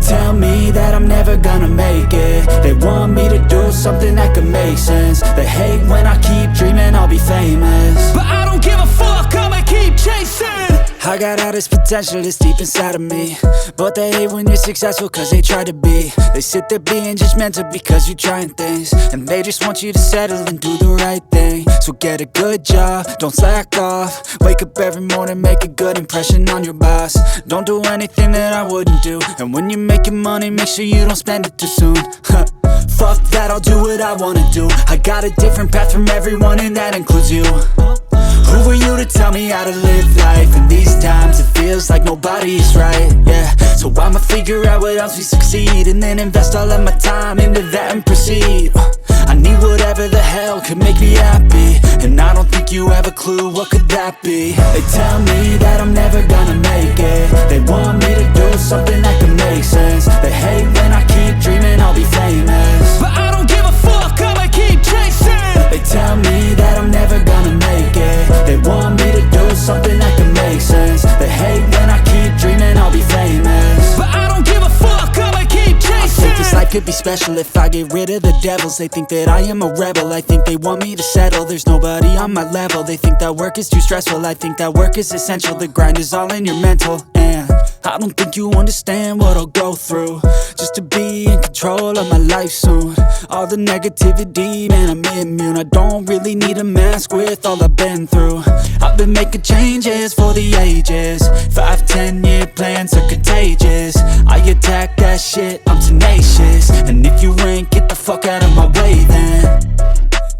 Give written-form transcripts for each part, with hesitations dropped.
tell me that I'm never gonna make it. They want me to do something that could make sense. They hate when I keep dreaming I'll be famous, but I don't give a fuck, I'ma keep chasing. I got all this potential that's deep inside of me, but they hate when you're successful cause they try to be. They sit there being judgmental because you're trying things, and they just want you to settle and do the right thing. So get a good job, don't slack off. Wake up every morning, make a good impression on your boss. Don't do anything that I wouldn't do, and when you're making money, make sure you don't spend it too soon. Fuck that, I'll do what I wanna do. I got a different path from everyone, and that includes you. Who are you to tell me how to live life? In these times it feels like nobody's right, yeah. So I'ma figure out what else we succeed, and then invest all of my time into that and proceed. I need whatever the hell could make me happy, and I don't think you have a clue what could that be. They tell me that I'm never gonna make it. They want me to do something that could make sense. They hate when I keep dreaming I'll be famous, but I don't give a fuck, I'ma keep chasing. They tell me that I'm never gonna make it. They want me to do something that can make sense. They hate when I keep dreaming I'll be famous, but I don't give a fuck, I'ma keep chasing. I think this life could be special if I get rid of the devils. They think that I am a rebel, I think they want me to settle. There's nobody on my level. They think that work is too stressful, I think that work is essential. The grind is all in your mental, and I don't think you understand what I'll go through just to be in control of my life soon. All the negativity, man, I'm immune. I don't really need a mask with all I've been through. I've been making changes for the ages. 5-10 year plans are contagious. I attack that shit, I'm tenacious. And if you ain't, get the fuck out of my way then.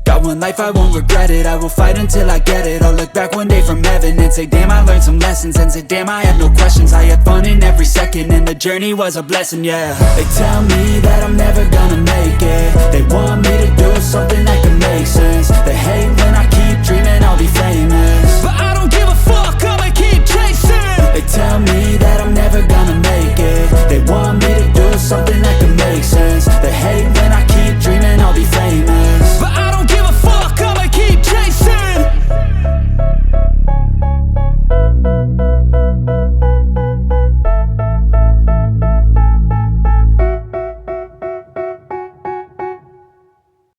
Got one life, I won't regret it. I will fight until I get it. I'll look back one day from heaven and say, damn, I learned some lessons. And say, damn, I had no questions. I had fun in every second, and the journey was a blessing, yeah. They tell me that I'm never gonna make it. They want me to do something that can make sense. They hate